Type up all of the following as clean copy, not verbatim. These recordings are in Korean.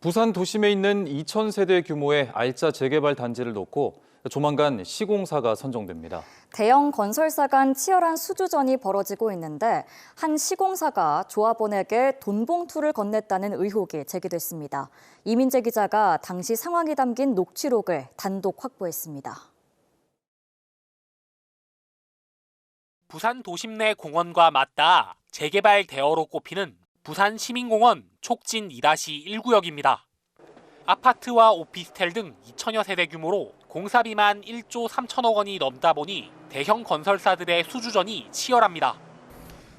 부산 도심에 있는 2,000세대 규모의 알짜 재개발 단지를 놓고 조만간 시공사가 선정됩니다. 대형 건설사 간 치열한 수주전이 벌어지고 있는데 한 시공사가 조합원에게 돈 봉투를 건넸다는 의혹이 제기됐습니다. 이민재 기자가 당시 상황이 담긴 녹취록을 단독 확보했습니다. 부산 도심 내 공원과 맞닿아 재개발 대어로 꼽히는 부산 시민공원 촉진 2-1구역입니다. 아파트와 오피스텔 등 2천여 세대 규모로 공사비만 1조 3천억 원이 넘다 보니 대형 건설사들의 수주전이 치열합니다.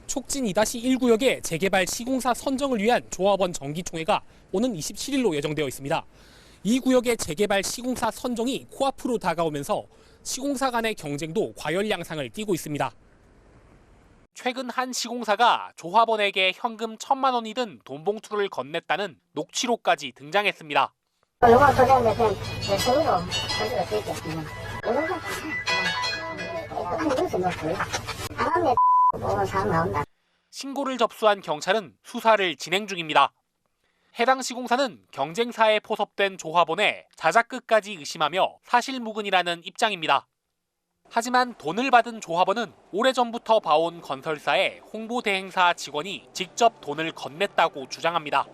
촉진 2-1구역의 재개발 시공사 선정을 위한 조합원 정기총회가 오는 27일로 예정되어 있습니다. 이 구역의 재개발 시공사 선정이 코앞으로 다가오면서 시공사 간의 경쟁도 과열 양상을 띠고 있습니다. 최근 한 시공사가 조합원에게 현금 1,000만 원이 든 돈 봉투를 건넸다는 녹취록까지 등장했습니다. 요거 소장인데 그냥 내 손으로 가지고 쓸게요. 신고를 접수한 경찰은 수사를 진행 중입니다. 해당 시공사는 경쟁사에 포섭된 조합원의 자작극까지 의심하며 사실무근이라는 입장입니다. 하지만 돈을 받은 조합원은 오래전부터 봐온 건설사의 홍보대행사 직원이 직접 돈을 건넸다고 주장합니다.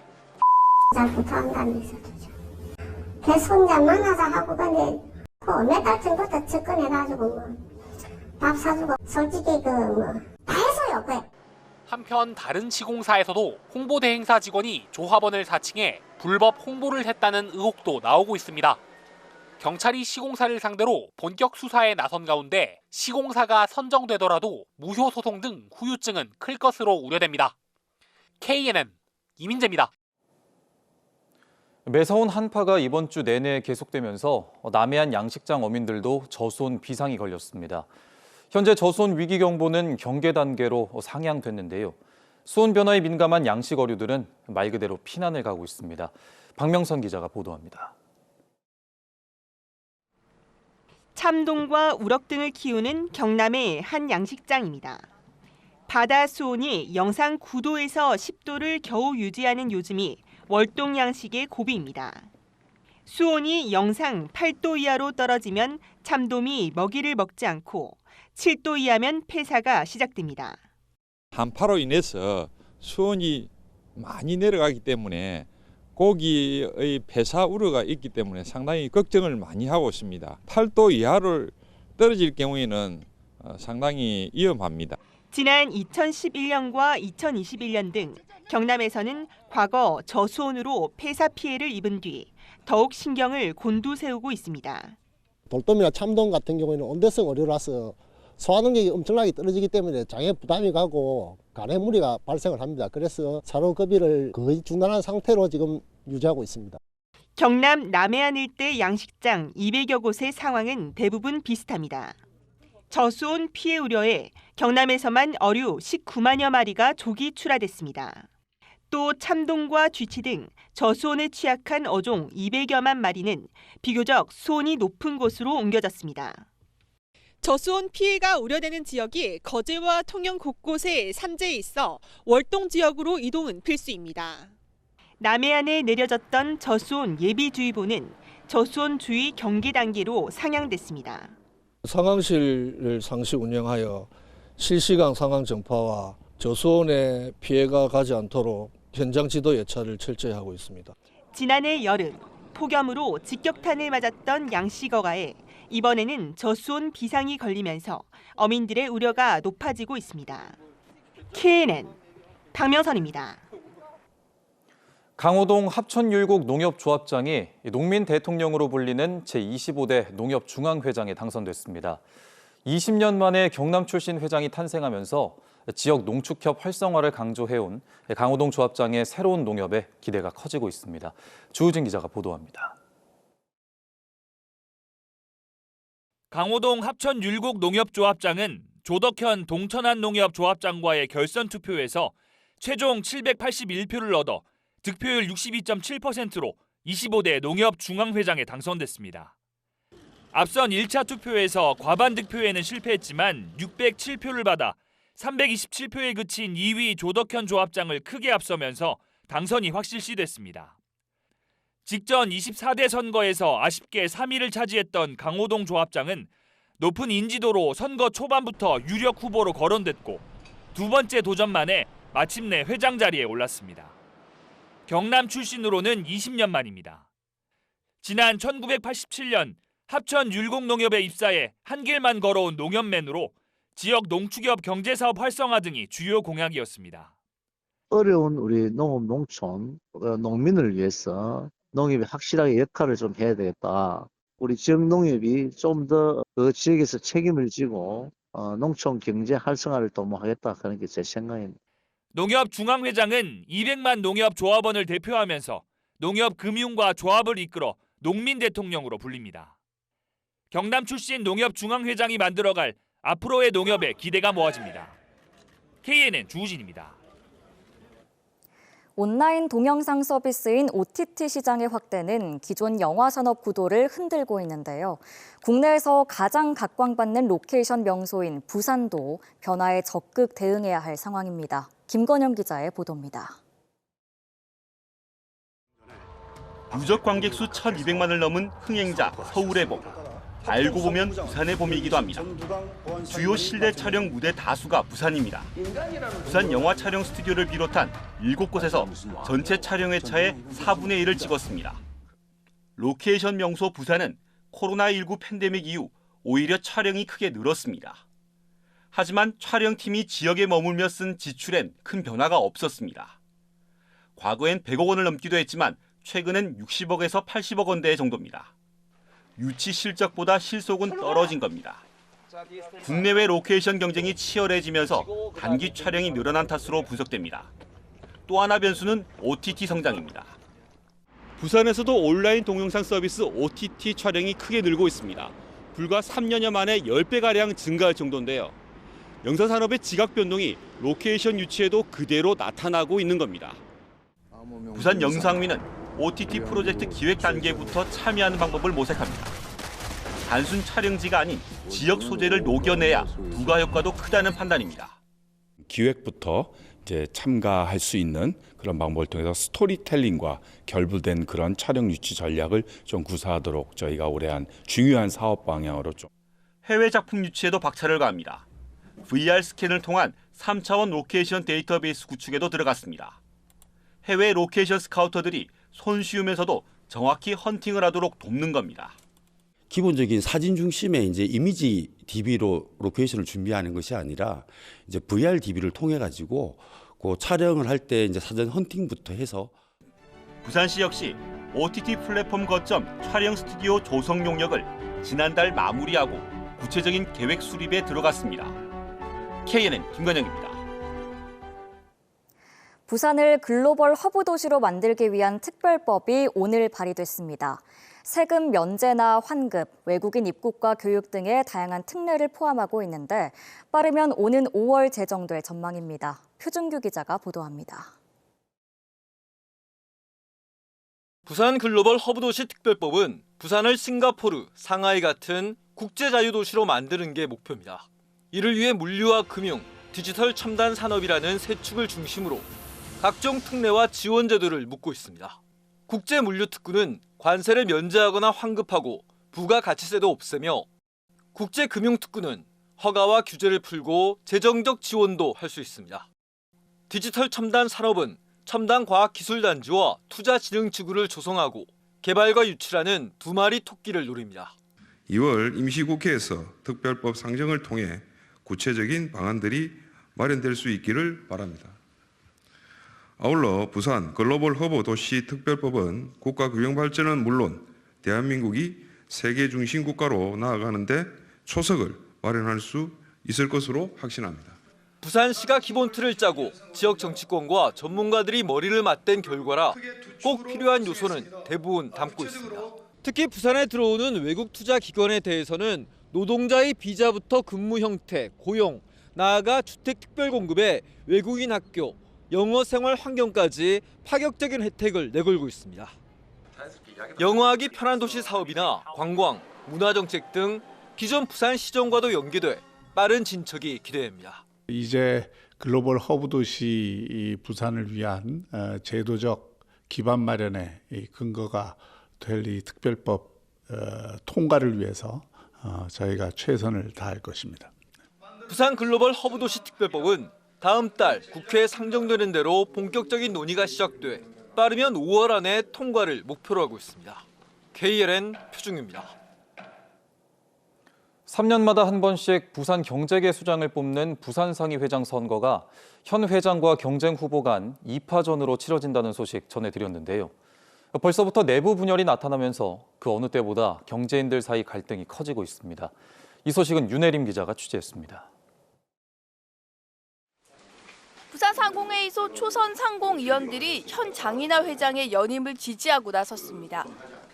자부터 한다는 있었죠. 계속 혼자 만나자 하고 근데 몇 달 전부터 접근해가지고 밥 사주고 솔직히 다 해서요. 한편 다른 시공사에서도 홍보대행사 직원이 조합원을 사칭해 불법 홍보를 했다는 의혹도 나오고 있습니다. 경찰이 시공사를 상대로 본격 수사에 나선 가운데 시공사가 선정되더라도 무효 소송 등 후유증은 클 것으로 우려됩니다. KNN 이민재입니다. 매서운 한파가 이번 주 내내 계속되면서 남해안 양식장 어민들도 저수온 비상이 걸렸습니다. 현재 저수온 위기경보는 경계 단계로 상향됐는데요. 수온 변화에 민감한 양식 어류들은 말 그대로 피난을 가고 있습니다. 박명선 기자가 보도합니다. 참돔과 우럭 등을 키우는 경남의 한 양식장입니다. 바다 수온이 영상 9도에서 10도를 겨우 유지하는 요즘이 월동 양식의 고비입니다. 수온이 영상 8도 이하로 떨어지면 참돔이 먹이를 먹지 않고 7도 이하면 폐사가 시작됩니다. 한파로 인해서 수온이 많이 내려가기 때문에 고기의 폐사 우려가 있기 때문에 상당히 걱정을 많이 하고 있습니다. 8도 이하로 떨어질 경우에는 상당히 위험합니다. 지난 2011년과 2021년 등 경남에서는 과거 저수온으로 폐사 피해를 입은 뒤 더욱 신경을 곤두세우고 있습니다. 돌돔이나 참돔 같은 경우에는 온대성 어류라서 소화 능력이 엄청나게 떨어지기 때문에 장에 부담이 가고 간에 무리가 발생을 합니다. 그래서 산호급여를 거의 중단한 상태로 지금 유지하고 있습니다. 경남 남해안 일대 양식장 200여 곳의 상황은 대부분 비슷합니다. 저수온 피해 우려에 경남에서만 어류 19만여 마리가 조기 출하됐습니다. 또 참돔과 쥐치 등 저수온에 취약한 어종 200여만 마리는 비교적 수온이 높은 곳으로 옮겨졌습니다. 저수온 피해가 우려되는 지역이 거제와 통영 곳곳에 산재에 있어 월동 지역으로 이동은 필수입니다. 남해안에 내려졌던 저수온 예비주의보는 저수온 주의 경계 단계로 상향됐습니다. 상황실을 상시 운영하여 실시간 상황 전파와 저수온에 피해가 가지 않도록 현장 지도 예찰을 철저히 하고 있습니다. 지난해 여름 폭염으로 직격탄을 맞았던 양식어가에 이번에는 저수온 비상이 걸리면서 어민들의 우려가 높아지고 있습니다. KNN 박명선입니다. 강호동 합천율곡 농협조합장이 농민 대통령으로 불리는 제25대 농협중앙회장에 당선됐습니다. 20년 만에 경남 출신 회장이 탄생하면서 지역 농축협 활성화를 강조해온 강호동 조합장의 새로운 농협에 기대가 커지고 있습니다. 주우진 기자가 보도합니다. 강호동 합천율곡 농협조합장은 조덕현 동천안 농협조합장과의 결선 투표에서 최종 781표를 얻어 득표율 62.7%로 25대 농협중앙회장에 당선됐습니다. 앞선 1차 투표에서 과반 득표에는 실패했지만 607표를 받아 327표에 그친 2위 조덕현 조합장을 크게 앞서면서 당선이 확실시됐습니다. 직전 24대 선거에서 아쉽게 3위를 차지했던 강호동 조합장은 높은 인지도로 선거 초반부터 유력 후보로 거론됐고 두 번째 도전만에 마침내 회장 자리에 올랐습니다. 경남 출신으로는 20년 만입니다. 지난 1987년 합천 율곡농협에 입사해 한 길만 걸어온 농협맨으로 지역 농축협 경제사업 활성화 등이 주요 공약이었습니다. 어려운 우리 농업 농촌 농민을 위해서 농협이 확실하게 역할을 좀 해야 되겠다. 우리 지역 농협이 좀 더 그 지역에서 책임을 지고 농촌 경제 활성화를 도모하겠다. 그런 게 제 생각입니다. 농협 중앙회장은 200만 농협 조합원을 대표하면서 농협 금융과 조합을 이끌어 농민 대통령으로 불립니다. 경남 출신 농협 중앙회장이 만들어갈 앞으로의 농협에 기대가 모아집니다. KNN 주우진입니다. 온라인 동영상 서비스인 OTT 시장의 확대는 기존 영화 산업 구도를 흔들고 있는데요. 국내에서 가장 각광받는 로케이션 명소인 부산도 변화에 적극 대응해야 할 상황입니다. 김건영 기자의 보도입니다. 누적 관객 수 1,200만을 넘은 흥행자 서울의 봄. 알고 보면 부산의 봄이기도 합니다. 주요 실내 촬영 무대 다수가 부산입니다. 부산 영화 촬영 스튜디오를 비롯한 7곳에서 전체 촬영 회차의 4분의 1을 찍었습니다. 로케이션 명소 부산은 코로나19 팬데믹 이후 오히려 촬영이 크게 늘었습니다. 하지만 촬영팀이 지역에 머물며 쓴 지출엔 큰 변화가 없었습니다. 과거엔 100억 원을 넘기도 했지만 최근엔 60억에서 80억 원대 정도입니다. 유치 실적보다 실속은 떨어진 겁니다. 국내외 로케이션 경쟁이 치열해지면서 단기 촬영이 늘어난 탓으로 분석됩니다. 또 하나 변수는 OTT 성장입니다. 부산에서도 온라인 동영상 서비스 OTT 촬영이 크게 늘고 있습니다. 불과 3년여 만에 10배가량 증가할 정도인데요. 영상산업의 지각 변동이 로케이션 유치에도 그대로 나타나고 있는 겁니다. 부산 영상미는 OTT 프로젝트 기획 단계부터 참여하는 방법을 모색합니다. 단순 촬영지가 아닌 지역 소재를 녹여내야 부가 효과도 크다는 판단입니다. 기획부터 이제 참가할 수 있는 그런 방법을 통해서 스토리텔링과 결부된 그런 촬영 유치 전략을 좀 구사하도록 저희가 올해 한 중요한 사업 방향으로 좀. 해외 작품 유치에도 박차를 가합니다. VR 스캔을 통한 3차원 로케이션 데이터베이스 구축에도 들어갔습니다. 해외 로케이션 스카우터들이 손쉬우면서도 정확히 헌팅을 하도록 돕는 겁니다. 기본적인 사진 중심의 이제 이미지 DB로 로케이션을 준비하는 것이 아니라 이제 VR DB를 통해 가지고 그 촬영을 할 때 이제 사전 헌팅부터 해서. 부산시 역시 OTT 플랫폼 거점 촬영 스튜디오 조성 용역을 지난달 마무리하고 구체적인 계획 수립에 들어갔습니다. KNN 김건영입니다. 부산을 글로벌 허브 도시로 만들기 위한 특별법이 오늘 발의됐습니다. 세금 면제나 환급, 외국인 입국과 교육 등의 다양한 특례를 포함하고 있는데 빠르면 오는 5월 제정될 전망입니다. 표준규 기자가 보도합니다. 부산 글로벌 허브 도시 특별법은 부산을 싱가포르, 상하이 같은 국제 자유도시로 만드는 게 목표입니다. 이를 위해 물류와 금융, 디지털 첨단 산업이라는 세 축을 중심으로 각종 특례와 지원 제도를 묶고 있습니다. 국제 물류 특구는 관세를 면제하거나 환급하고 부가가치세도 없애며 국제 금융 특구는 허가와 규제를 풀고 재정적 지원도 할 수 있습니다. 디지털 첨단 산업은 첨단 과학기술단지와 투자진흥지구를 조성하고 개발과 유치라는 두 마리 토끼를 노립니다. 2월 임시국회에서 특별법 상정을 통해 구체적인 방안들이 마련될 수 있기를 바랍니다. 아울러 부산 글로벌 허브 도시 특별법은 국가 균형 발전은 물론 대한민국이 세계 중심 국가로 나아가는 데 초석을 마련할 수 있을 것으로 확신합니다. 부산시가 기본 틀을 짜고 지역 정치권과 전문가들이 머리를 맞댄 결과라 꼭 필요한 요소는 대부분 담고 있습니다. 특히 부산에 들어오는 외국 투자 기관에 대해서는 노동자의 비자부터 근무 형태, 고용, 나아가 주택 특별 공급에 외국인 학교, 영어 생활 환경까지 파격적인 혜택을 내걸고 있습니다. 영어하기 편한 도시 사업이나 관광, 문화정책 등 기존 부산시정과도 연계돼 빠른 진척이 기대됩니다. 이제 글로벌 허브 도시 부산을 위한 제도적 기반 마련의 이 근거가 될 이 특별법 통과를 위해서 저희가 최선을 다할 것입니다. 부산 글로벌 허브도시 특별법은 다음 달 국회에 상정되는 대로 본격적인 논의가 시작돼 빠르면 5월 안에 통과를 목표로 하고 있습니다. KLN 표중입니다. 3년마다 한 번씩 부산 경제계 수장을 뽑는 부산상위 회장 선거가 현 회장과 경쟁 후보 간 2파전으로 치러진다는 소식 전해드렸는데요. 벌써부터 내부 분열이 나타나면서 그 어느 때보다 경제인들 사이 갈등이 커지고 있습니다. 이 소식은 윤혜림 기자가 취재했습니다. 부산상공회의소 초선 상공위원들이 현 장인하 회장의 연임을 지지하고 나섰습니다.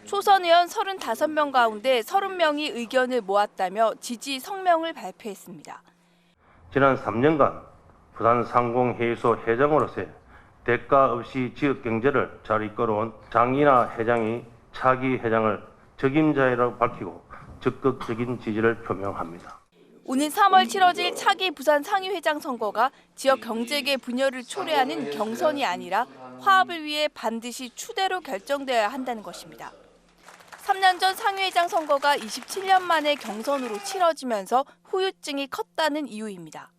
초선 의원 35명 가운데 30명이 의견을 모았다며 지지 성명을 발표했습니다. 지난 3년간 부산상공회의소 회장으로서 대가 없이 지역 경제를 잘 이끌어온 장인하 회장이 차기 회장을 적임자라고 밝히고 적극적인 지지를 표명합니다. 오는 3월 치러질 차기 부산 상위회장 선거가 지역 경제계 분열을 초래하는 경선이 아니라 화합을 위해 반드시 추대로 결정되어야 한다는 것입니다. 3년 전 상위회장 선거가 27년 만에 경선으로 치러지면서 후유증이 컸다는 이유입니다.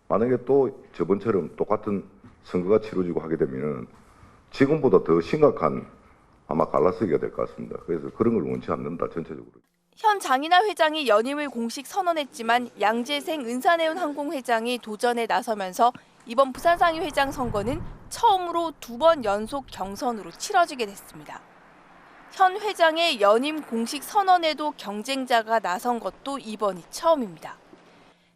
만약에 또 저번처럼 똑같은 선거가 치러지고 하게 되면 지금보다 더 심각한 아마 갈라서기가 될 것 같습니다. 그래서 그런 걸 원치 않는다, 전체적으로. 현 장인하 회장이 연임을 공식 선언했지만 양재생 은사네온 항공회장이 도전에 나서면서 이번 부산상위회장 선거는 처음으로 2번 연속 경선으로 치러지게 됐습니다. 현 회장의 연임 공식 선언에도 경쟁자가 나선 것도 이번이 처음입니다.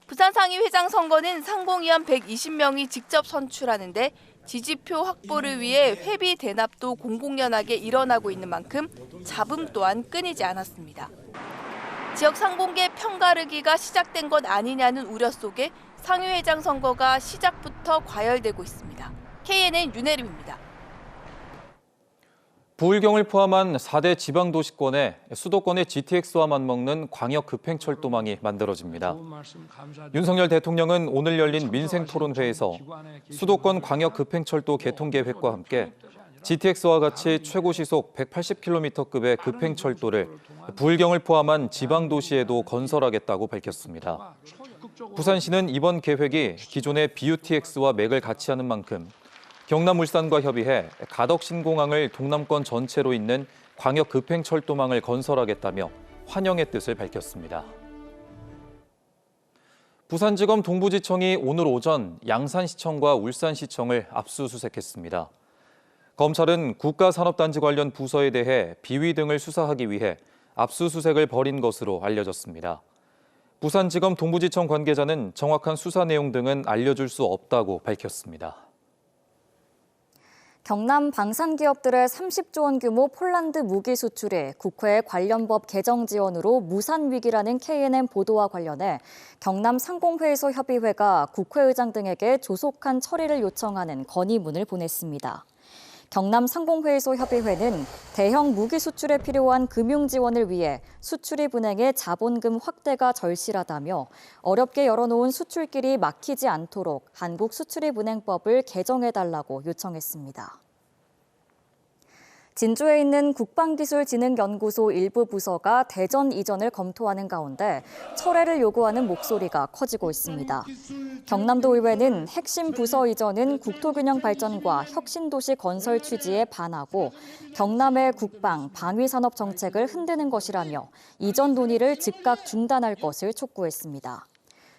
부산상위회장 선거는 상공위원 120명이 직접 선출하는데 지지표 확보를 위해 회비 대납도 공공연하게 일어나고 있는 만큼 잡음 또한 끊이지 않았습니다. 지역 상공계 편가르기가 시작된 것 아니냐는 우려 속에 상위회장 선거가 시작부터 과열되고 있습니다. KNN 윤혜림입니다. 부울경을 포함한 4대 지방도시권에 수도권의 GTX와 맞먹는 광역 급행철도망이 만들어집니다. 윤석열 대통령은 오늘 열린 민생토론회에서 수도권 광역 급행철도 개통 계획과 함께 GTX와 같이 최고 시속 180km급의 급행철도를 부울경을 포함한 지방도시에도 건설하겠다고 밝혔습니다. 부산시는 이번 계획이 기존의 BUTX와 맥을 같이 하는 만큼 경남 울산과 협의해 가덕신공항을 동남권 전체로 잇는 광역 급행철도망을 건설하겠다며 환영의 뜻을 밝혔습니다. 부산지검 동부지청이 오늘 오전 양산시청과 울산시청을 압수수색했습니다. 검찰은 국가산업단지 관련 부서에 대해 비위 등을 수사하기 위해 압수수색을 벌인 것으로 알려졌습니다. 부산지검 동부지청 관계자는 정확한 수사 내용 등은 알려줄 수 없다고 밝혔습니다. 경남 방산기업들의 30조 원 규모 폴란드 무기 수출이 국회 관련법 개정 지원으로 무산 위기라는 KNN 보도와 관련해 경남 상공회의소 협의회가 국회의장 등에게 조속한 처리를 요청하는 건의문을 보냈습니다. 경남 상공회의소 협의회는 대형 무기 수출에 필요한 금융 지원을 위해 수출입 은행의 자본금 확대가 절실하다며 어렵게 열어놓은 수출길이 막히지 않도록 한국수출입은행법을 개정해달라고 요청했습니다. 진주에 있는 국방기술진흥연구소 일부 부서가 대전 이전을 검토하는 가운데 철회를 요구하는 목소리가 커지고 있습니다. 경남도 의회는 핵심 부서 이전은 국토균형 발전과 혁신도시 건설 취지에 반하고 경남의 국방, 방위산업 정책을 흔드는 것이라며 이전 논의를 즉각 중단할 것을 촉구했습니다.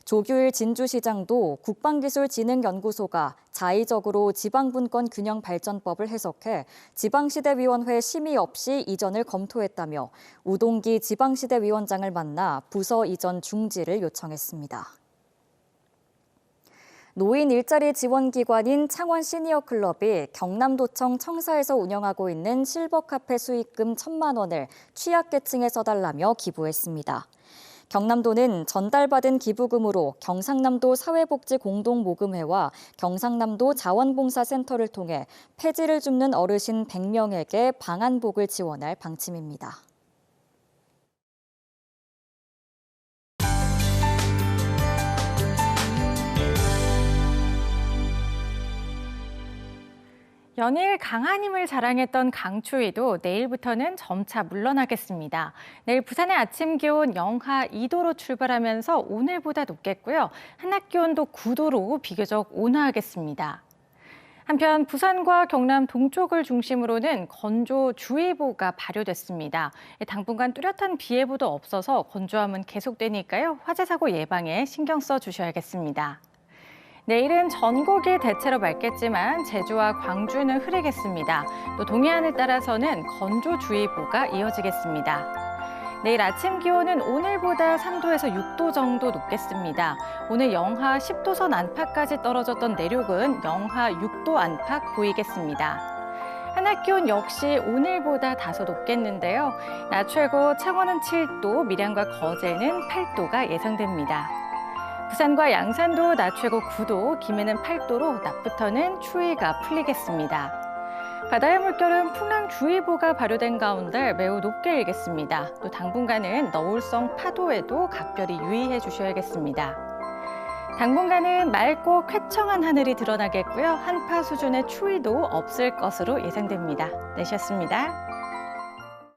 조규일 진주시장도 국방기술진흥연구소가 자의적으로 지방분권균형발전법을 해석해 지방시대위원회 심의 없이 이전을 검토했다며 우동기 지방시대위원장을 만나 부서 이전 중지를 요청했습니다. 노인 일자리 지원기관인 창원 시니어클럽이 경남도청 청사에서 운영하고 있는 실버카페 수익금 1,000만 원을 취약계층에 써달라며 기부했습니다. 경남도는 전달받은 기부금으로 경상남도 사회복지공동모금회와 경상남도 자원봉사센터를 통해 폐지를 줍는 어르신 100명에게 방한복을 지원할 방침입니다. 연일 강한 힘을 자랑했던 강추위도 내일부터는 점차 물러나겠습니다. 내일 부산의 아침 기온 영하 2도로 출발하면서 오늘보다 높겠고요. 한낮 기온도 9도로 비교적 온화하겠습니다. 한편 부산과 경남 동쪽을 중심으로는 건조주의보가 발효됐습니다. 당분간 뚜렷한 비 예보도 없어서 건조함은 계속되니까요. 화재 사고 예방에 신경 써 주셔야겠습니다. 내일은 전국이 대체로 맑겠지만 제주와 광주는 흐리겠습니다. 또 동해안을 따라서는 건조주의보가 이어지겠습니다. 내일 아침 기온은 오늘보다 3도에서 6도 정도 높겠습니다. 오늘 영하 10도선 안팎까지 떨어졌던 내륙은 영하 6도 안팎 보이겠습니다. 한낮 기온 역시 오늘보다 다소 높겠는데요. 낮 최고 창원은 7도, 밀양과 거제는 8도가 예상됩니다. 부산과 양산도 낮 최고 9도, 김해는 8도로 낮부터는 추위가 풀리겠습니다. 바다의 물결은 풍랑주의보가 발효된 가운데 매우 높게 일겠습니다. 또 당분간은 너울성 파도에도 각별히 유의해 주셔야겠습니다. 당분간은 맑고 쾌청한 하늘이 드러나겠고요. 한파 수준의 추위도 없을 것으로 예상됩니다. 내셨습니다.